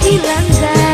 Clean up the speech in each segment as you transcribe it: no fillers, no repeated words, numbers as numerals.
hilang zaman.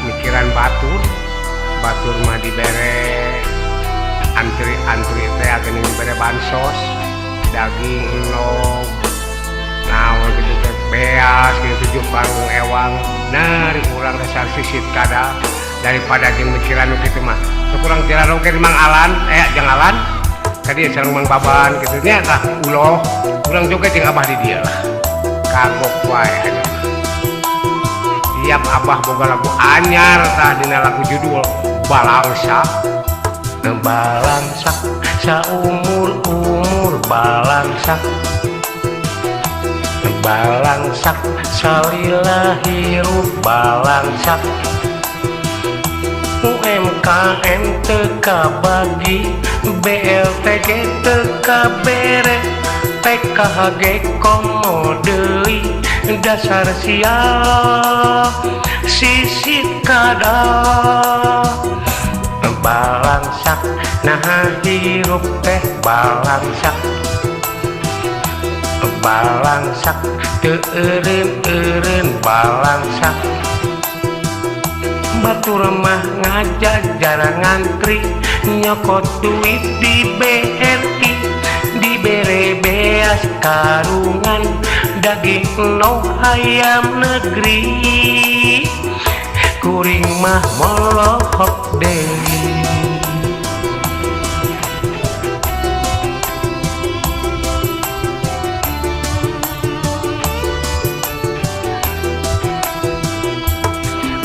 mikiran batur mah dibere antri teh agen dibere bansos daging enog naon gitu teh beas gitu 7 karung ewang nari kurang dasar sisit kada daripada jeung mikiran nu kitu mah kurang tira oge Mang Alan jeung Alan tadi sareng Mang Baban gitu nya tah uloh kurang joget jeung abah di dieu lah kagok wae tiap abah boga lagu anyar tah dina lagu judul balangsak balangsak saumur balangsak balangsak salila hirup balangsak UMKM teka bagi BLTG teka bere PKHG komo deui dasar sial sisit kada balangsak nah hirup teh balangsak teu eureun balangsak batur mah ngajajar ngantri nyokot duit di BRI dibere beas karungan daging enog ayam negeri kuring mah molohok deui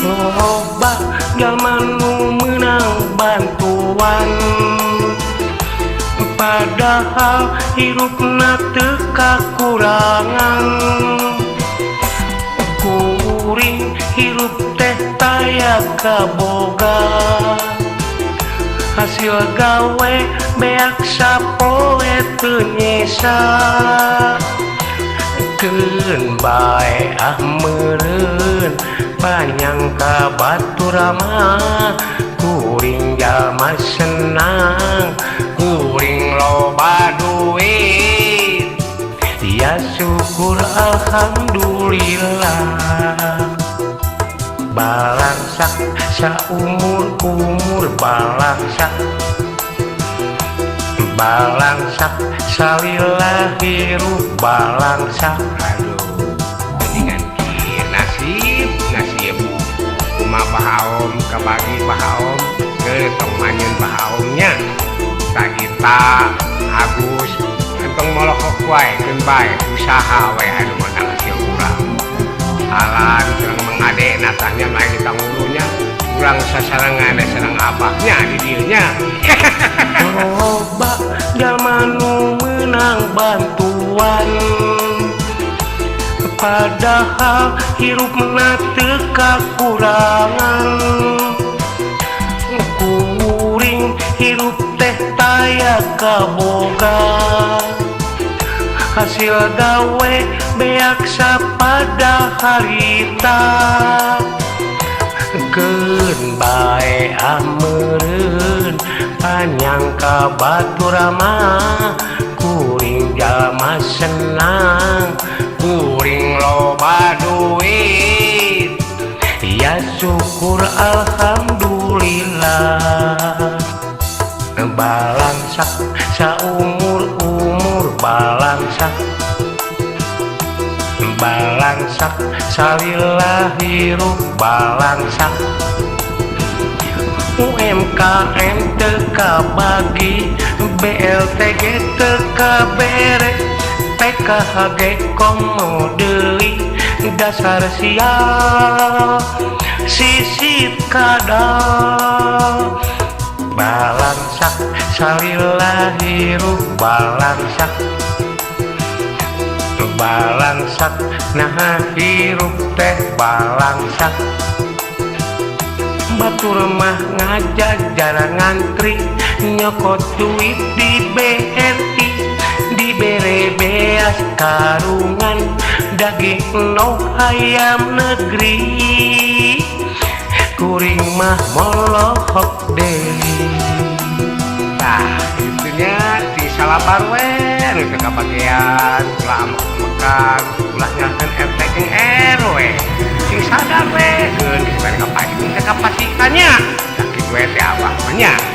loba jalma nu meunang bantuan padahal hirupna teu kakurangan kuring hirup teh taya kaboga hasil gawe beak sapoe teu nyesa keun bae meureun panjang ka batur mah kuring jalma senang kuring loba duit ya syukur alhamdulillah balangsak saumur balangsak salila hirup balangsak aduh mendingan kieu nasib kumaha bahaom kabagi bahaom ke tong manyeun bahaomnya sagita Agus entong molokok wae keun bae usaha wae anu meunang hasil urang Alan sareng Mang Ade natahnya main di tangulunya urang sasarengan sareng abahnya di dieu nya loba jalma nu meunang bantuan padahal hirupna teu kakurangan kuring hirup teh taya kaboga hasil gawe beak sapada harita keun bae meureun panjang ka batur mah kuring jalma senang kuring loba duit ya syukur alhamdulillah balangsak saumur balangsak salila hirup balangsak UMKM teka bagi BLTG teka bere PKHG komo deui dasar sial sisit kada balangsak salila hirup balangsak nah hirup teh balangsak batur mah ngajajar ngantri nyokot duit di BRI dibere beas karungan daging enog ayam negeri kuring mah molohok deui tah itunya di salabar we nu teu kabagean ulah makan ulah nyahkeun RT jeung RW sing sadar we geun geus bari ka paing selengkapnya.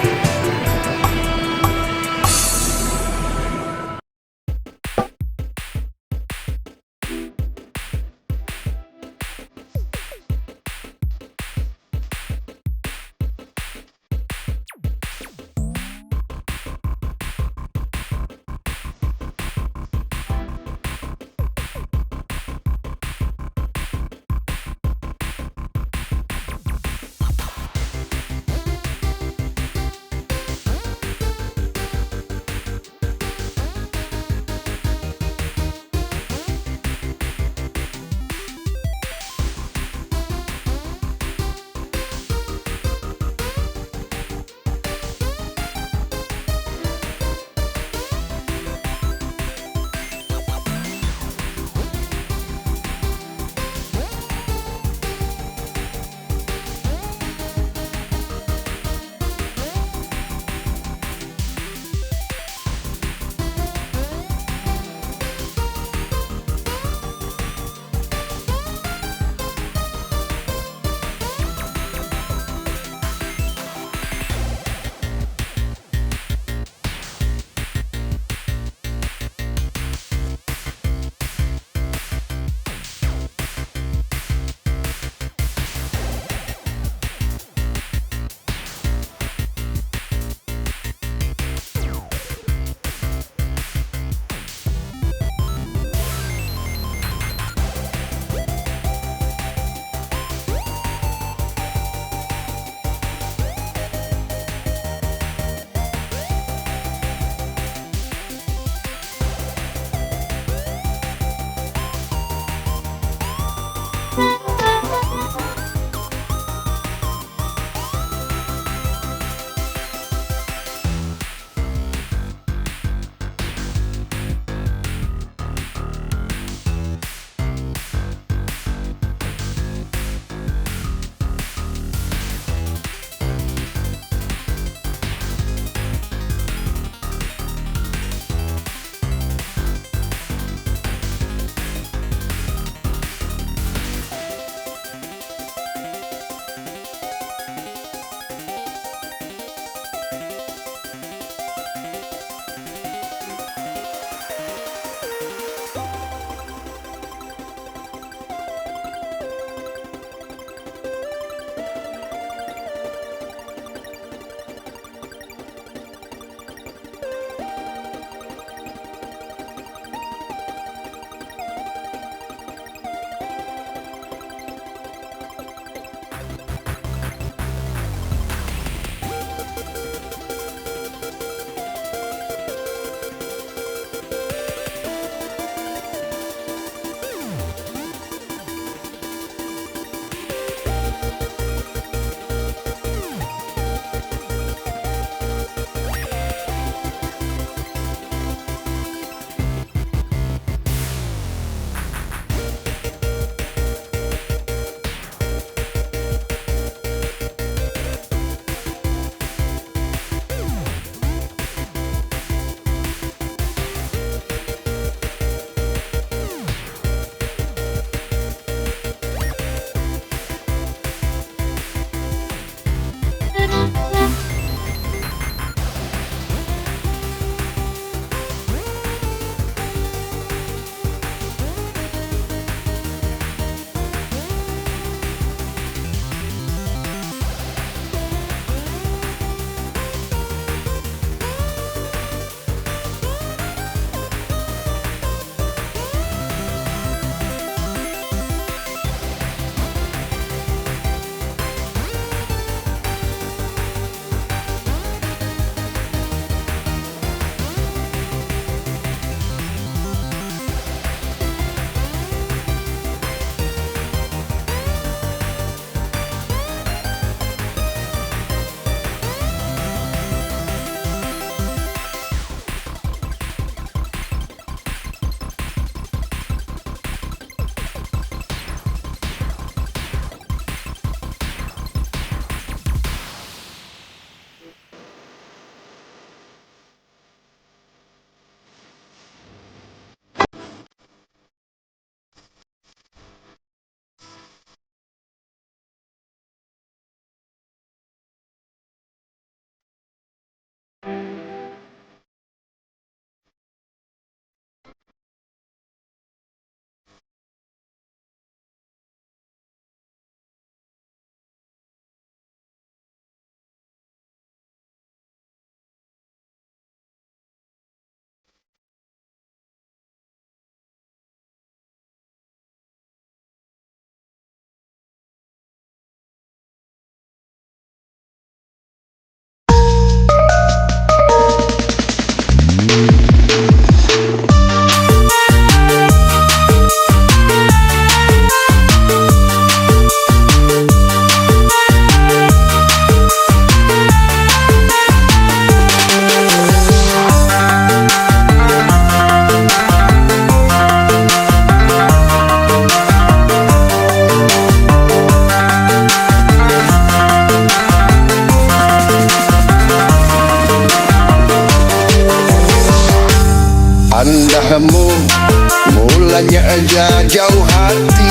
jauh hati.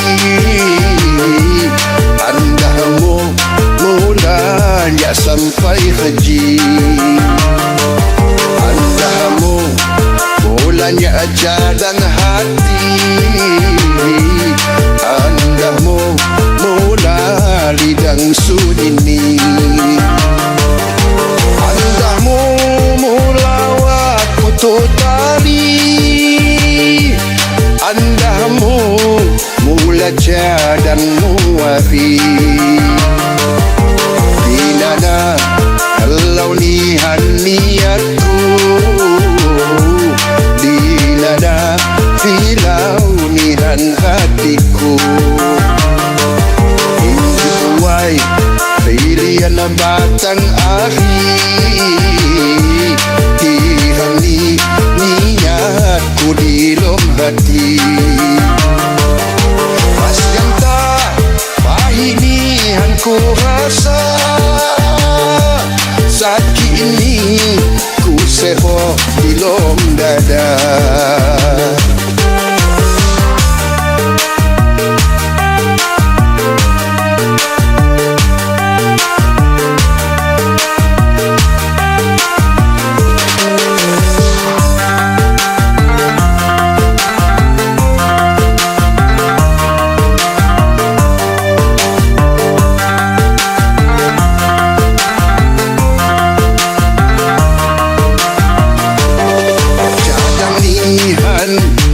Andahmu mulanya sampai haji. Andahmu mulanya jalan hati. Andahmu mula lidang sunini. Andahmu mula waktu tali. Andahmu mula jadan muafi. Dinana kalau nihan niatku. Dinana filau nihan hatiku. Injuai pilihan batang akhir. Tihani niatku di lom hati. Pas yang tak pahinihan ku rasa. Sakit ini ku seho di lom dada.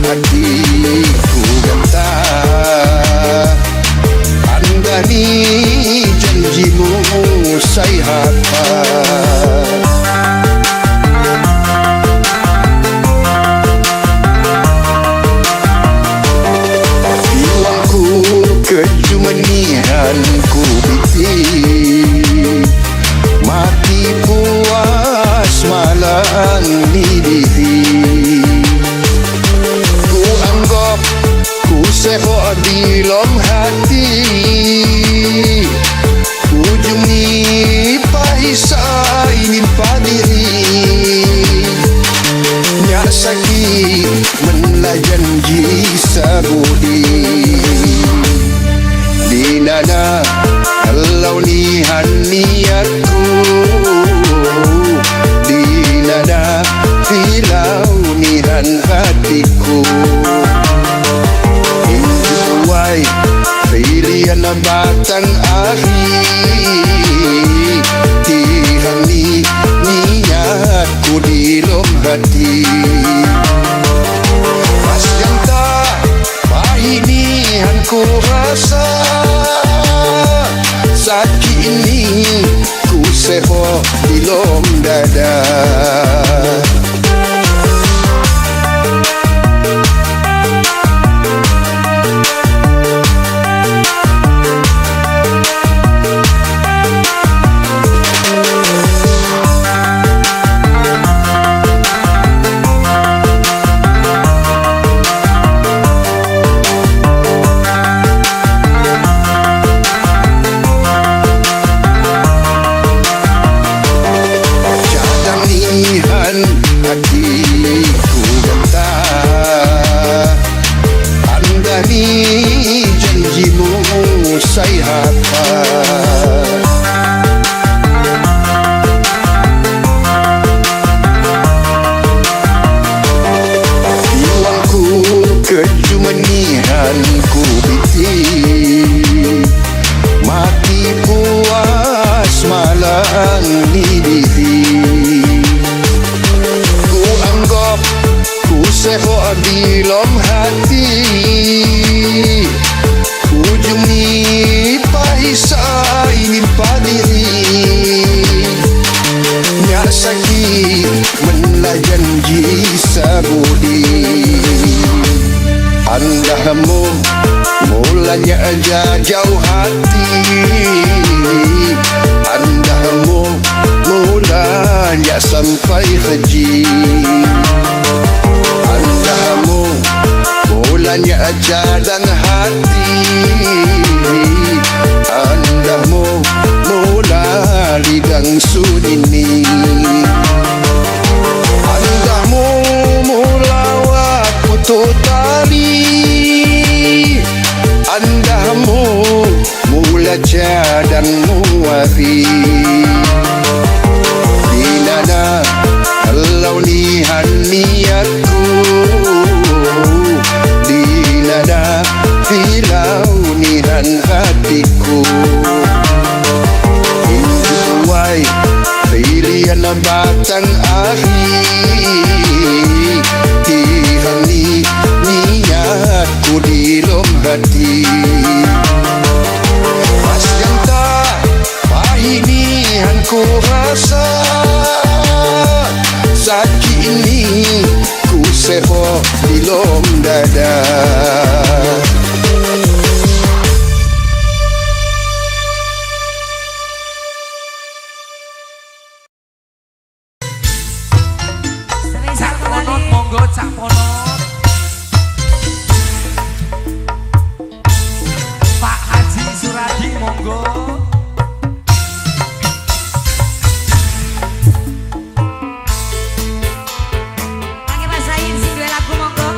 Hatiku gata. Anda ni janjimu saya hapa. Iwangku kejumanihan ku biti. Mati puas malang nidihi. Ku seho di lom hati. Ujungi paisa ini padiri. Nyak sakit menlajanji sabudi. Di nana kalau nihan niatku. Di nana filau nihan hatiku. Injuai pilihan batang akhir. Tihani niatku di lom hati. Pas yang tak pahinihan ku rasa. Sakit ini ku seho di lom dada. Hatiku gata. Anda ni janjimu saya hapa. Iwangku kejumanihan ku biti. Mati puas malang nidihi. Ku seho di lom hati. Ujungi paisa ini padiri. Nyak sakit menlajanji sabudi. Andahmu mulanya jauh hati. Andahmu mulanya sampai haji. Andahmu mulanya jalan hati. Andahmu mula lidang sunini. Andahmu mula waktu tali. rapi. Dinana kalau nihan niatku, dinana filau nihan hatiku. Injuai pilihan batang akhir, tihani niatku di lombati. Mas ganta pahinihan ku rasa, sakit ini ku seho di lom dada. Cak Ponot, monggo Cak Ponot. Pak Haji Suradi, monggo. Pakai basahin sing duwe lagu monggo.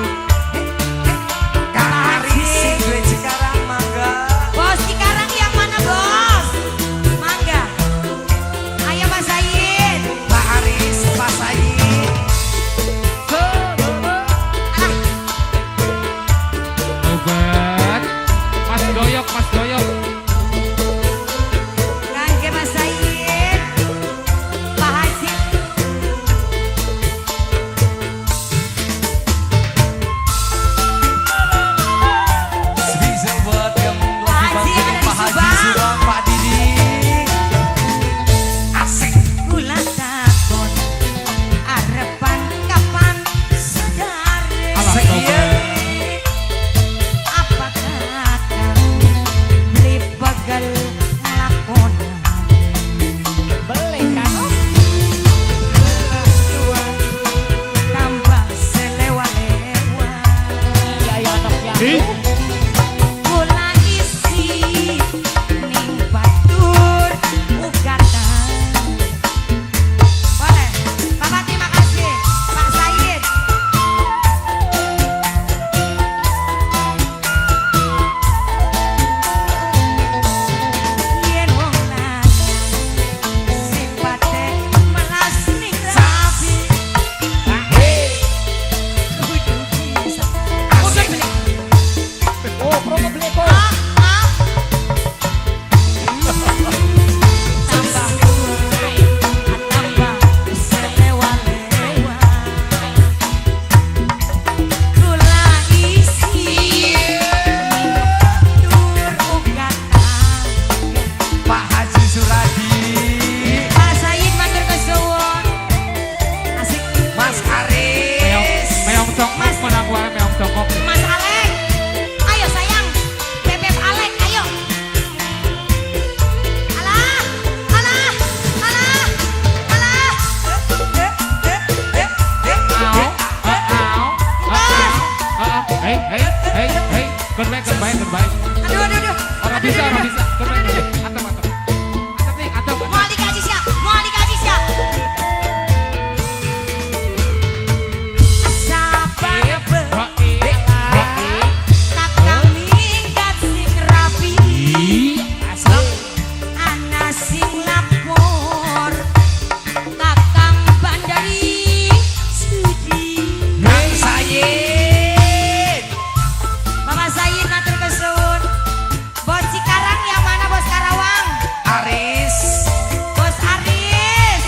Kang Aris sing duwe Cikarang, mangga. Bos Cikarang yang mana bos? Mangga. Ayo basahin. Pak Aris, Pak Said. Obat, Mas Doyok, Mas Doyok. Kangge basahin. Pak Haji. Spesial buat yang lagi Haji bantuin ada di Pak Haji Subang. Surang, Pak Didi. Asik. Kula takon arepan kapan sedare. Alah, Sekian. Apa kata beli pegel ngelakonan. Beli kan tambah selewa-lewa. Ih, Kula isi ning batur ugatan. Boleh, Bapak terima kasih, Pak Said. Yen wong lanang sipate melas ning rapi. Kudu bisa. Udah beli. oh promo beli kok. Tambah tambah selewa-lewa. Kula isi tur ugatan. Pak Haji Suradi. Pak Said matur kesuwun. Asik. Mas Aris. Meong congkok menang wae meong congkok. Mas Alek. Ayo sayang. Bebek Alek, ayo. Alah, alah, alah, alah. Hei, hei, hei, hei, kerbaik, kerbaik, kerbaik. Aduh, aduh, aduh. Orang bisa, kerbaik, kerbaik. Atap, atap. Atap nih, atap, atap. Mau dikaji siap, mau dikaji siap. Sabar bela, tak minggat sing rapi. Ana sing lapor, kakang bandari sudi. Kang Sayid. Bapak Said matur kesuwun. Bos Cikarang yang mana bos Karawang? Aris. Bos Aris.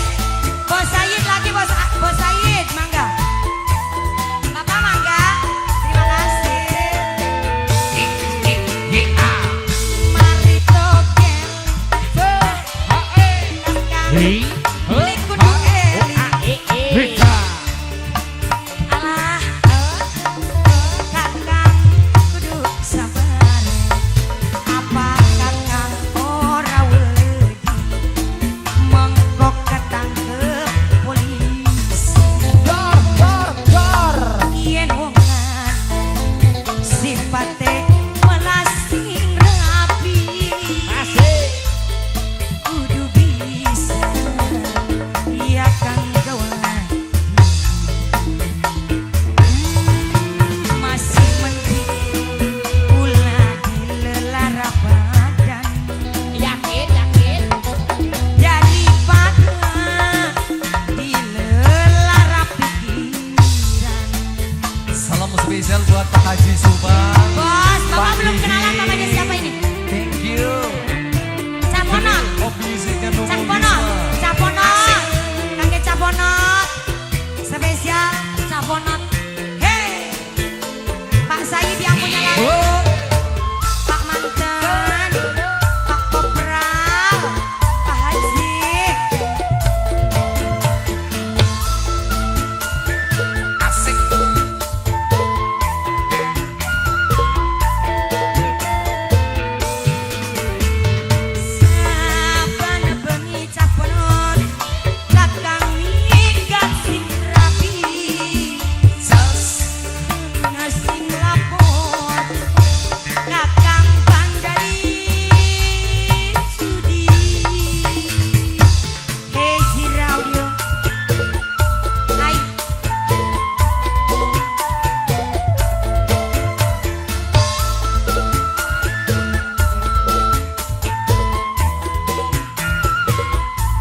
Bos Said lagi bos Said, mangga. Bapak mangga. Terima kasih. Mari togel. Kakang Hei, beli kudu eli. Heka. Alah, kakang kudu sabar. Apa kakang ora weledi mengko ketangkep polisi. Yen wong lanang sipate melas sing rapi. Kudu bisa buat Pak Haji Subang. Bos, Bapak Pak belum Didi. kenalan namanya siapa ini? Thank you. Caponot. Ofisnya Nunggu Caponot. Bisma. Caponot. Kakek Caponot. Spesial Caponot. Hey. Pak Said yang punya lagu. Oh, Pak Manten. Pak Kopral. Pak Haji. asik. Saban bengi Caponot. Kakang minggat sing rapi. Jas. Ngasing lapor Kakang Bandari Sudi. Hey Jiraudio. Hai.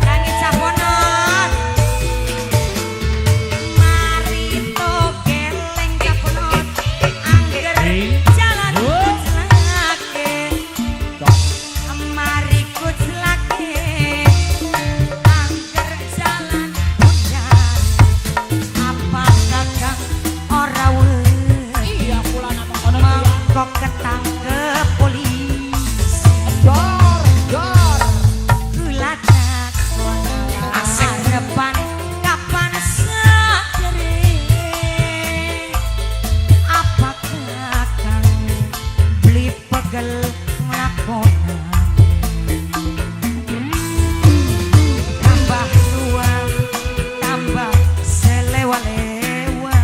Langit Caponot. Mari togeleng Caponot. Angger jalan kucelake. Mari kucelake. Angger jalan punyar. Apa kakang ora weruh? Iya pula nama kono ya. Mangkok ketangkep polisi. Kula takon arepan kapan sadere. Apa kakang beli pegel nglakonan. Tambah tua, tambah selewa-lewa.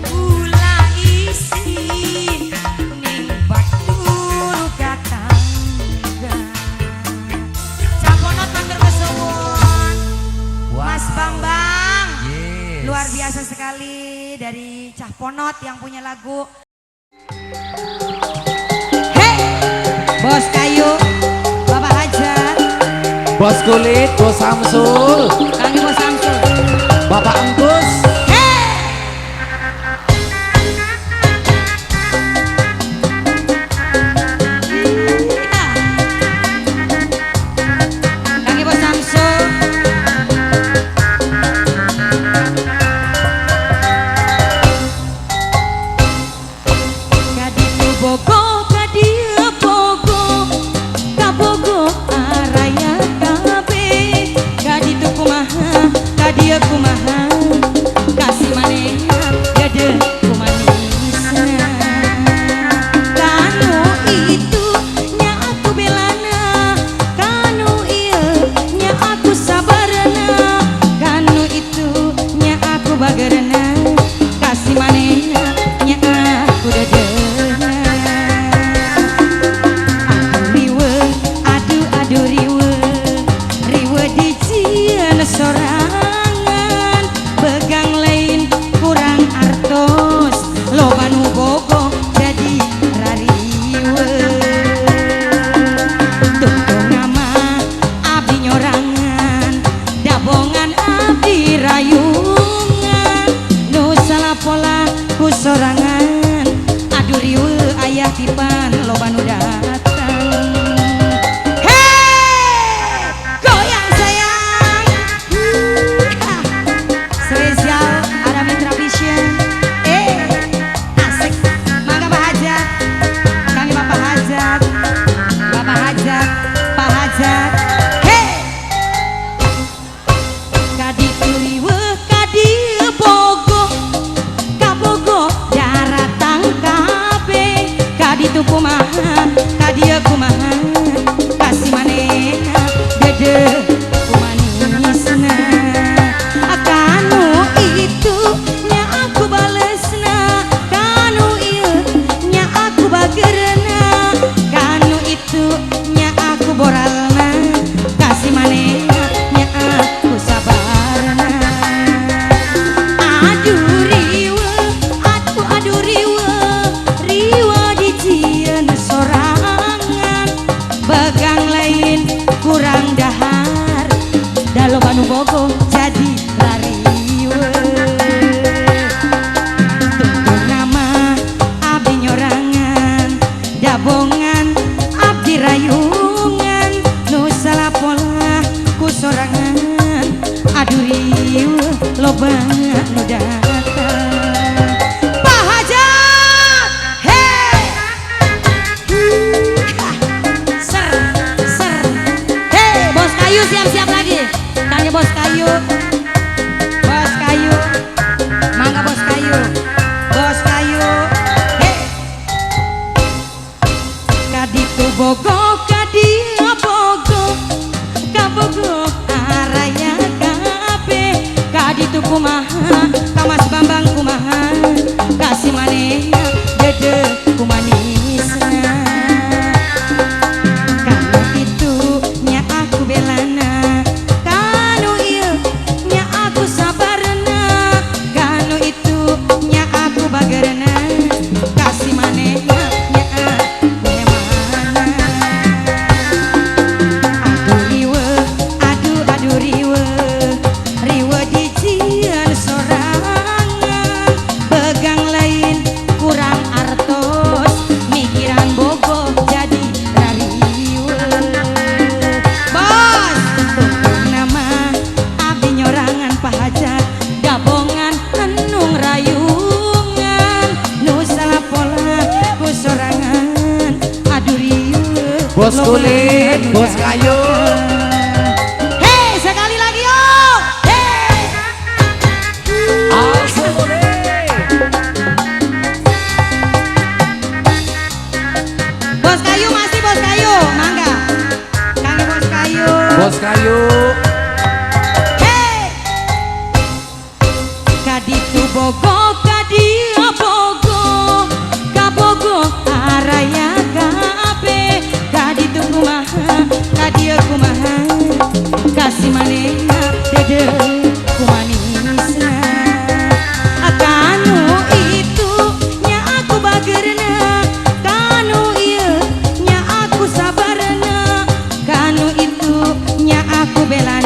Kula isi ning batur katangga. Caponot matur kesuwun. Mas Bambang. Yes. Luar biasa sekali dari Cah Ponot yang punya lagu. Hey, Bos Kayu, Bapak Hajar, Bos Kulit, Bos Samsul, kami Bos Samsul. Bapak Engkus. Kami Bos Samsul. Kaditu bogo, kadieu bogo, kabogo araya kabe. Kaditu kumaha, kadieu kumaha, loba nu datang Pak Hajat hei ser hei bos kayu siap-siap lagi tanya bos kayu mangga bos kayu hei kaditu bogo kadia bogo kabogo araya kape kaditu kumaha kamas bambang kumaha kasih manehna dede kumanisna kanu itu nya aku belana kanu ieu nya aku sabarna kanu itu nya aku bagerna kasih manehna nya aku hemana aduh riwe dijieun sorangan begang lain kurang artos mikiran bogoh jadi rariwe bos tukang nama abdi nyorangan Pak Hajat gabongan enung rayungan nu salah pola ku sorangan aduh riwe Bos kulit, bos kayu. hei sekali lagi yo hei bos kayu masih bos kayu mangga kang bos kayu Bos kayu. hei kaditu bogo kadia bogo kabogo araya kape kaditu kumaha kadia kumaha kasih manehna dede kumanisna kanu itu nya aku bagerna kanu ieu nya aku sabarna kanu itu nya aku belana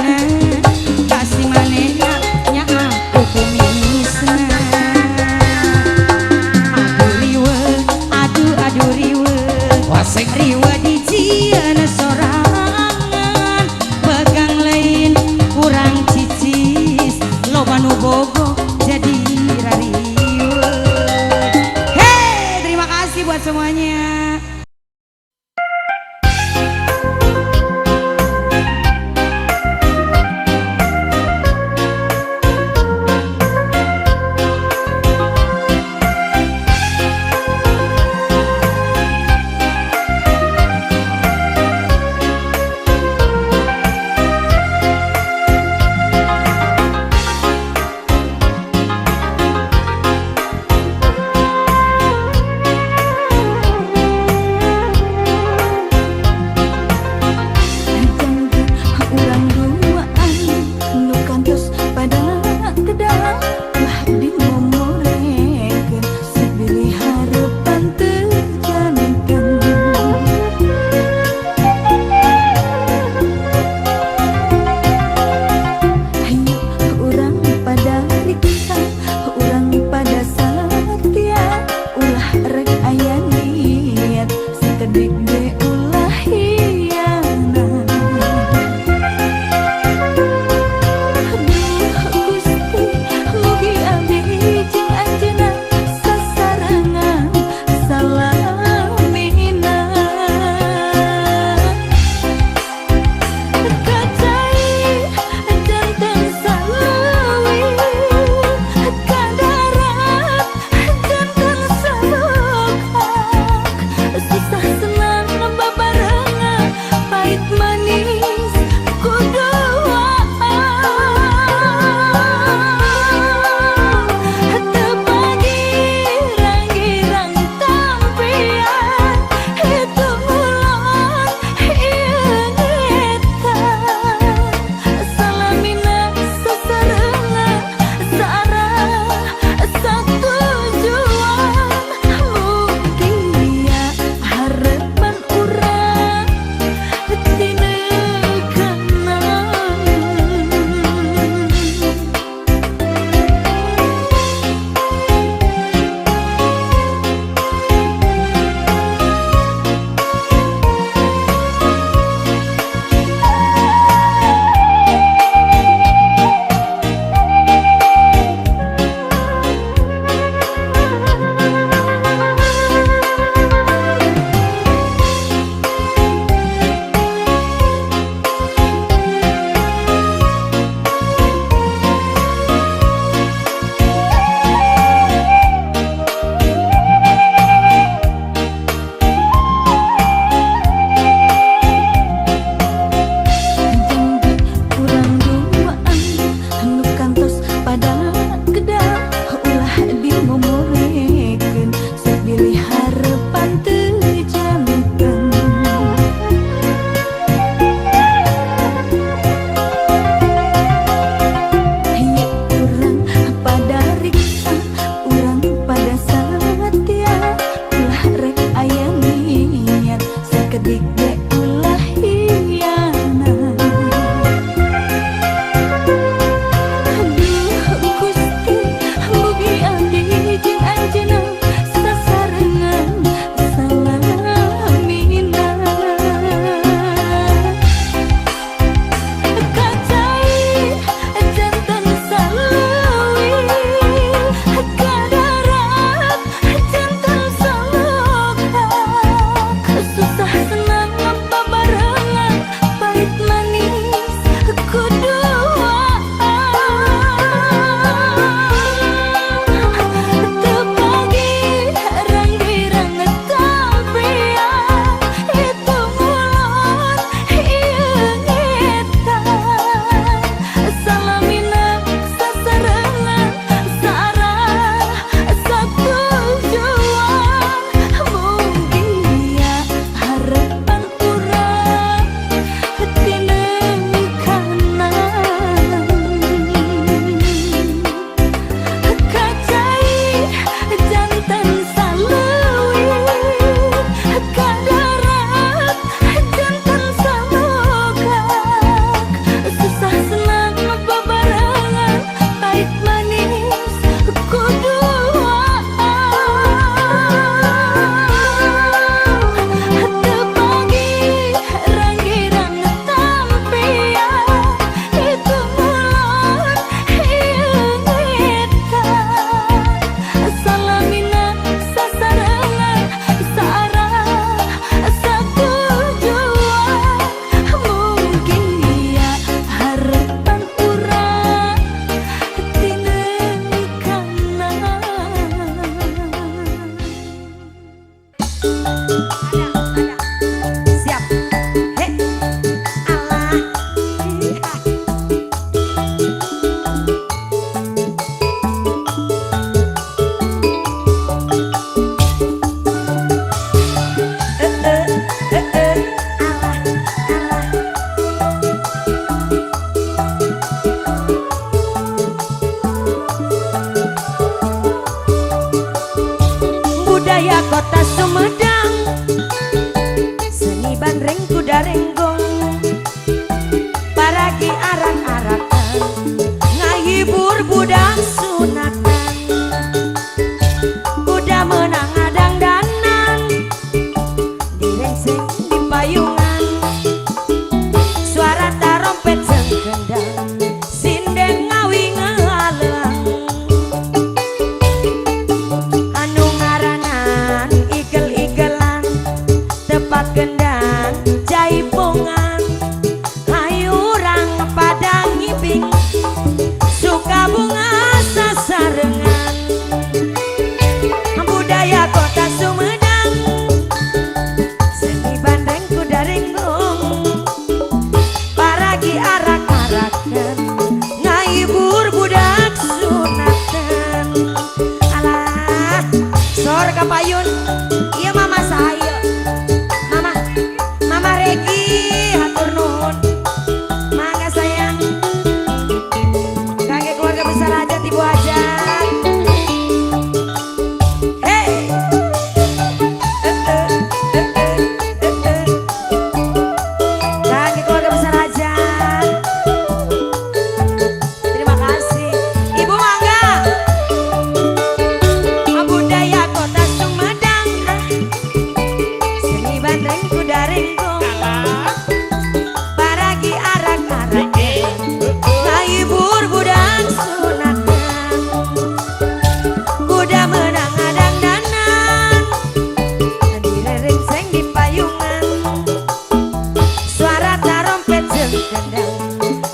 kendang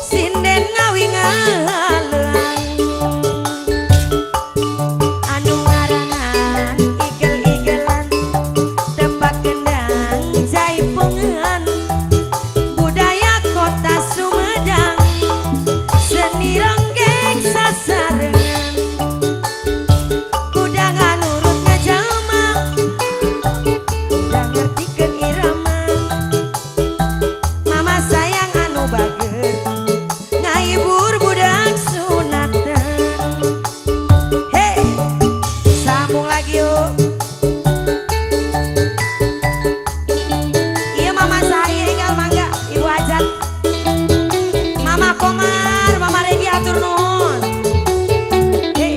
sinden ngawi ngaleang anu ngaranan igel-igelan tebak kendang jaipongan budaya kota Sumedang seni ronggeng sasarengan kudangan urut ngajalma udah ngertikeun irama mama sayang anu bager ngahibur budak sunatan hei sambung lagi yuk iya mama saya tinggal mangga ibu hajat mama Komar mama Regi atur nuhun hei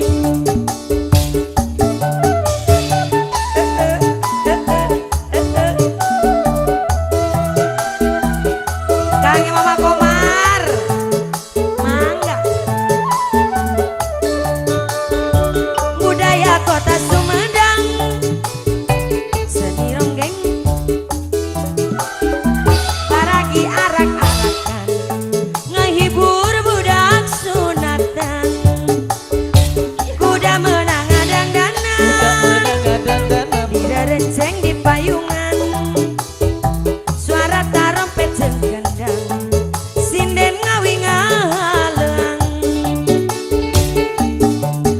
Kangge mama Komar mangga budaya kota Sumedang seni ronggeng paragi arak-arakan ngehibur budak sunatan kuda menang adang-danang direrenceng di payungan suara tarompet jeung gendang sinden ngawi ngaleang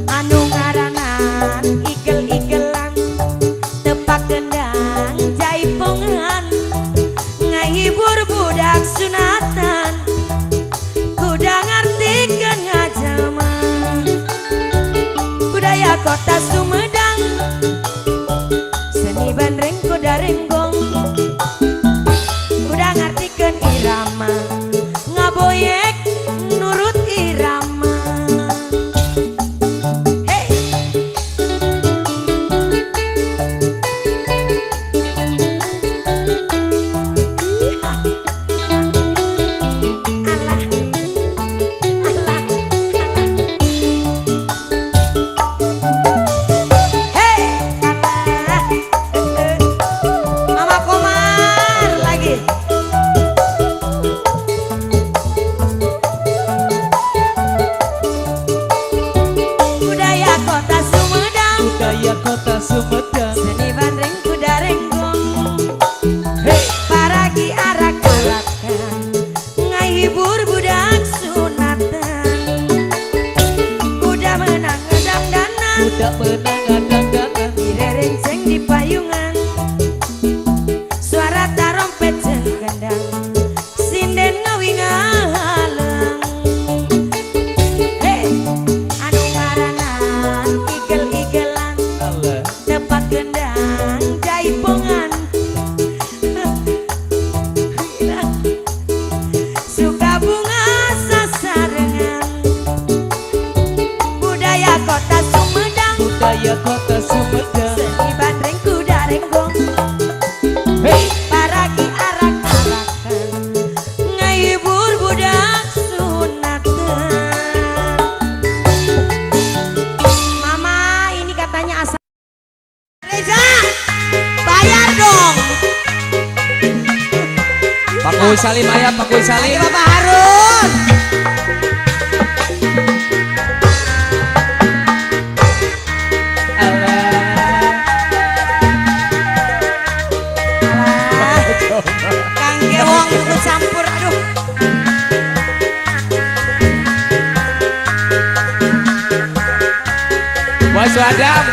anu ngaranan igel-igelan tepak gendang jaipongan ngahibur budak sunatan kuda ngartikeun ngajalma budaya kota Sumedang seni bandreng kuda renggong kuda ngartikeun irama ngaboyek nurut irama hei alah alah hei alah mama Komar lagi budaya kota Sumedang Budaya kota Sumedang seni bandreng kuda renggong paragi arak-arakan ngahibur budak sunatan kuda menang ngedang-danan Budak menang adang-dangan direrenceng di payungan suara tarompet jeung gendang sinden ngawi ngaleang hei anu ngaranan igel-igelan Allah tepak gendang jaipongan suka bunga sasarengan budaya kota Sumedang Budaya kota Sumedang seni bandreng kuda renggong Hei paragi arak-arakan ngahibur budak sunatan mama ini katanya asal Reza bayar dong Pak Kuy Salim ayah Pak Kuy ayo Salim Bapak Harun Kang Gewong ikut campur aduh Bos Adam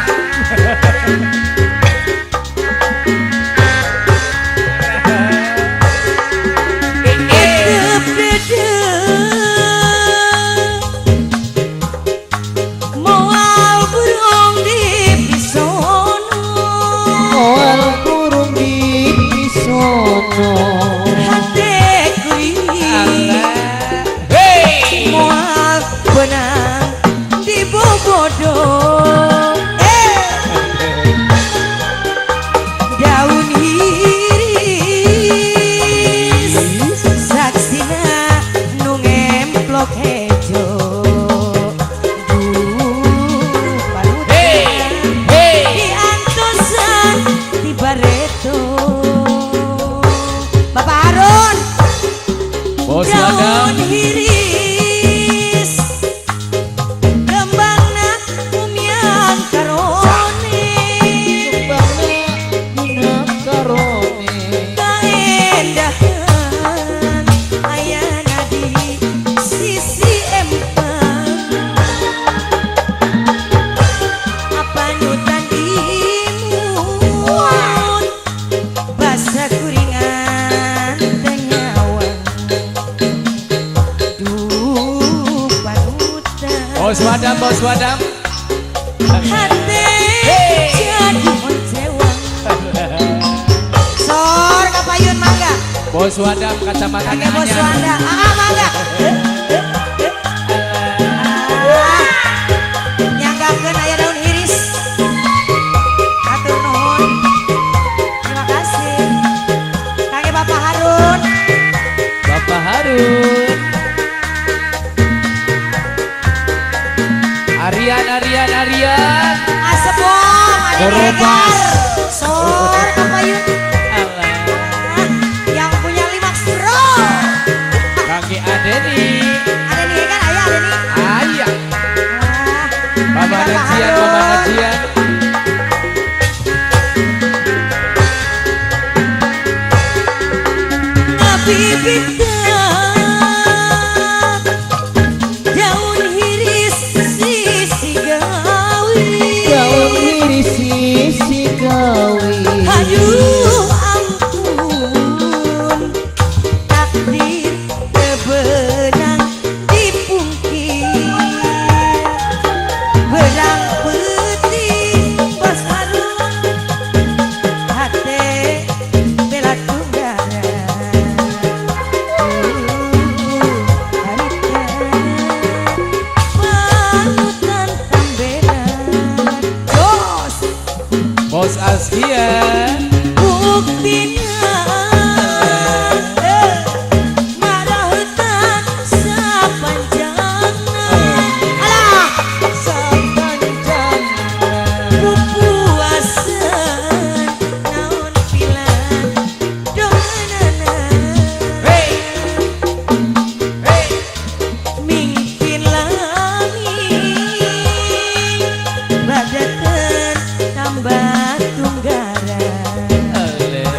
moal burung di pisono Moal burung di pisono hate kuy moal benang di bobodo daun hiris saksina nu ngemplok hejo diantosan di bareto Bapak Harun Bos daun Wadam. hiris kembangna umyan karone kaendahan ayana di sisi empang apa nyutan imun basa kuringan tenyawang duh panutan Bos Wadam, Bos Wadam. hati jadi moncewang sor kapayun mangga Bos Wadam kacamata kakek bos anyar. Wanda mangga nyanggakeun aya daun iris atur nuhun terima kasih kakek Bapak Harun Bapak Harun. Arian. asepong ada Gerobak. sor kapayun Alah. yang punya 5 bro Kaki Adeni. ada nih kan ayah ada nih Ayah. Mama Bapak Najian, Harun. Mama Najian. Ngabibitna daun hiris sisi gawi Daun iris sisi gawi. aduh ampun takdir kebenang dipungkir berang putih bos Harun hati bela tunggara panutan tambelan jos Bos Askia. buktinya maraheutan sapanjangna alah pupuasan naon pilan donganana mingpin langit badateun tambah tunggara aduh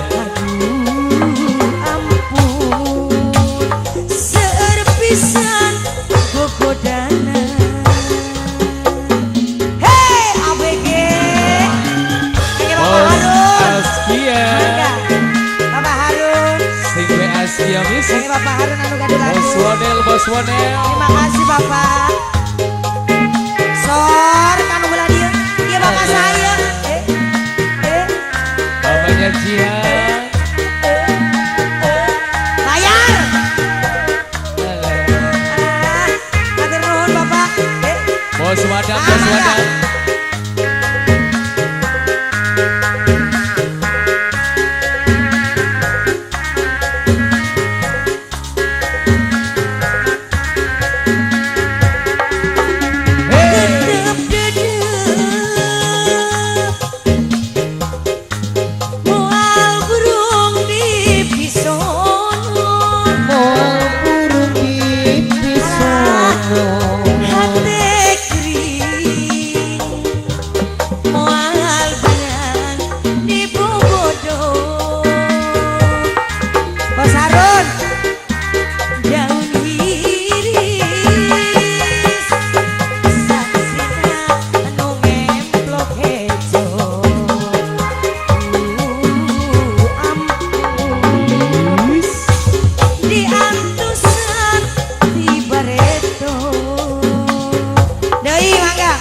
ampun seueur pisan gogodana hei ABG ini Bapak Bos Harun Askia. Mangga, Bapak Harun Sing we Askia ini Music. Bapak Harun anu gaduh-gaduh Bos Wonel, Bos Wonel. terima kasih Bapak sor kanu belah dia dia Bapak saya Mama Najian. bayar matur nuhun Bapak Bos Wadam, Bos Wadam. mual burung di pisono Moal burung di pisono. hati kering mual barang di bobodo Bos Harun daun hiris saksina anu ngemplok hejo ampun diantusan di bareto deui mangga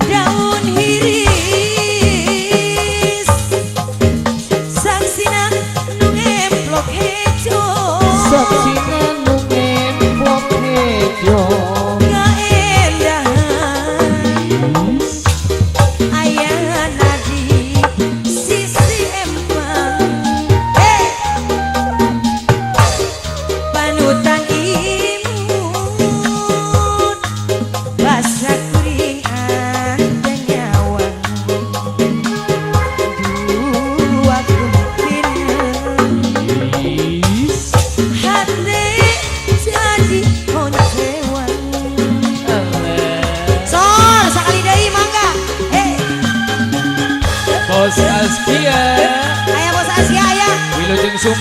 daun hiris saksina nu ngemplok hejo Saksina nu ngemplok hejo. kaendahan ayana di sisi empang panutan imut basa kuringan tenyawang dua kumpin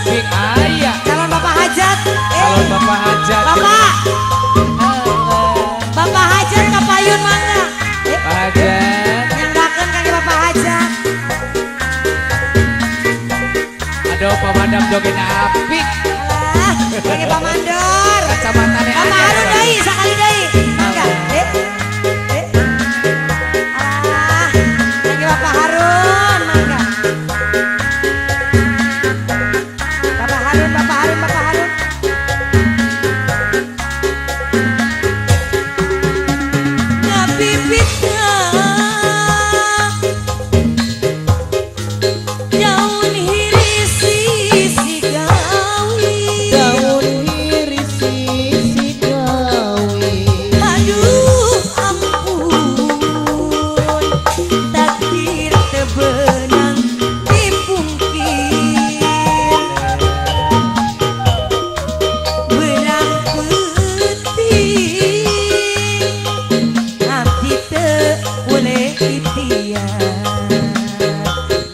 apik ayah. Calon Bapak Hajat. Kalau Bapak Hajat. Bapak. Bapak Hajat kapayun mangga. Bapak Hajat. Nyanggakeun kaki Bapak Hajat. Aduh pemadam joget apik. Alah, kaki Pak Mandor. Kacamatanya Bapak Harun deui sakali deui. Mangga. Alah, kaki Bapak Harun mangga. Bapak Harun, Bapak Harun, Bapak Harun. Ngabibitna daun hirisi si gawi. Daun hirisi si gawi. Aduh ampun, takdir tebenang dipungkir. Benang putih abdi teu boleh ikhtiar.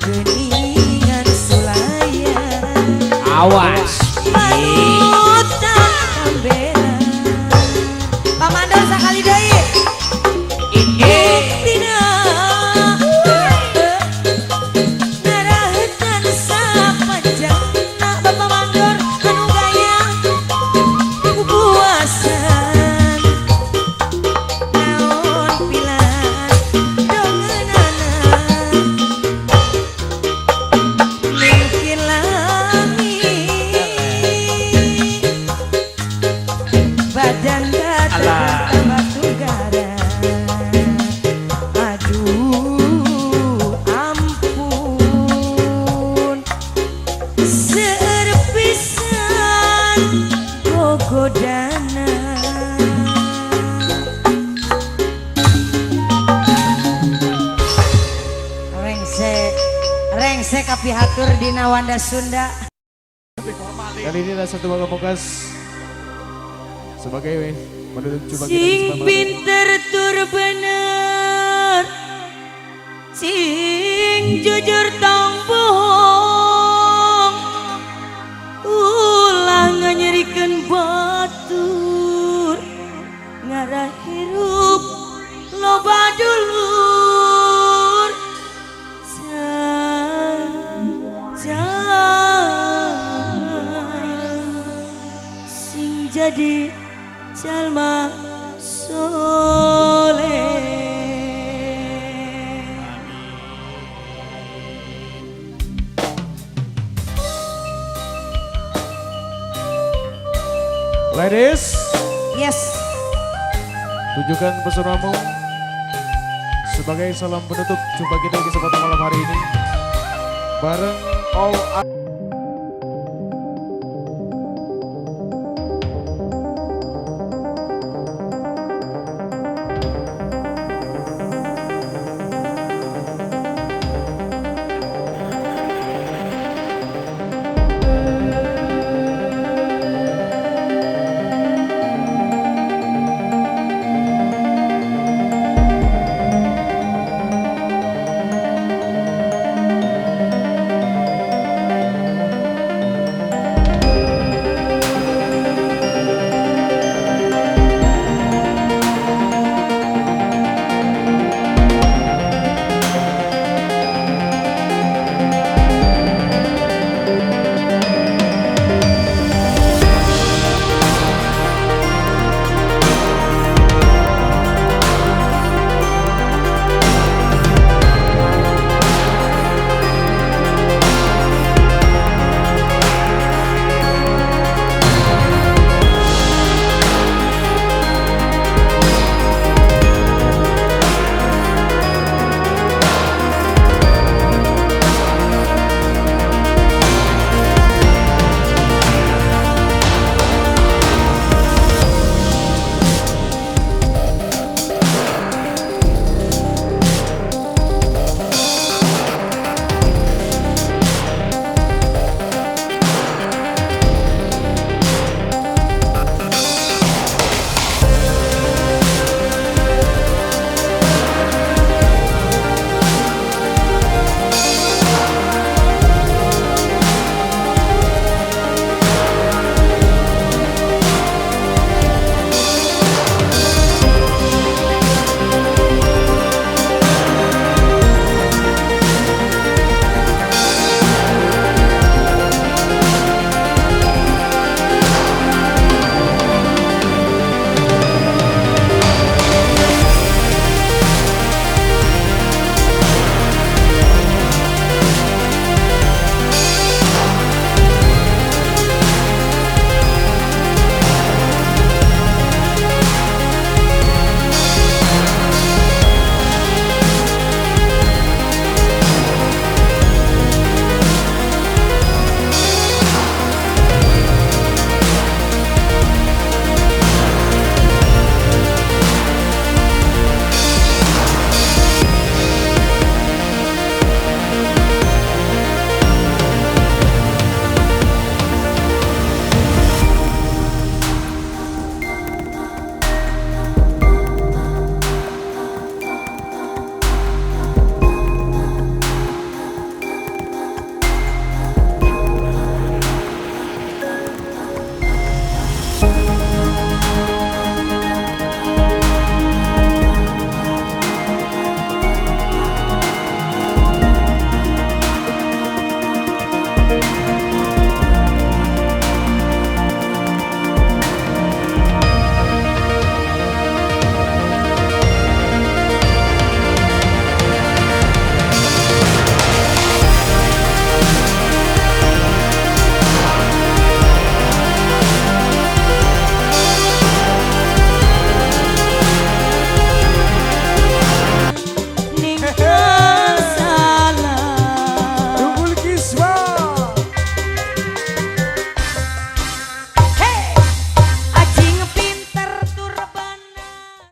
Geningan sulayan Awas. panutan kambela. Pak Mandor sakali deui. Buktina ngarahetan sapanjangna Bapak Mandor anu gayang pupuasan. Naon pilar dongeunana mungkin langit badan Alah. datang batu gara. Aduh ampun, seueur pisan gogodana. Rengse kapihatur dina Wanda Sunda. Kali ini adalah satu pamungkas sebagai penutup coba Sing pinter tur bener, sing jujur tong bohong, ulah nganyerikeun batur, ngarah hirup loba dulur. Sing jadi jalma soleh. Ladies, Yes. tunjukkan pesonamu sebagai salam penutup jumpa kita di kesempatan malam hari ini bareng all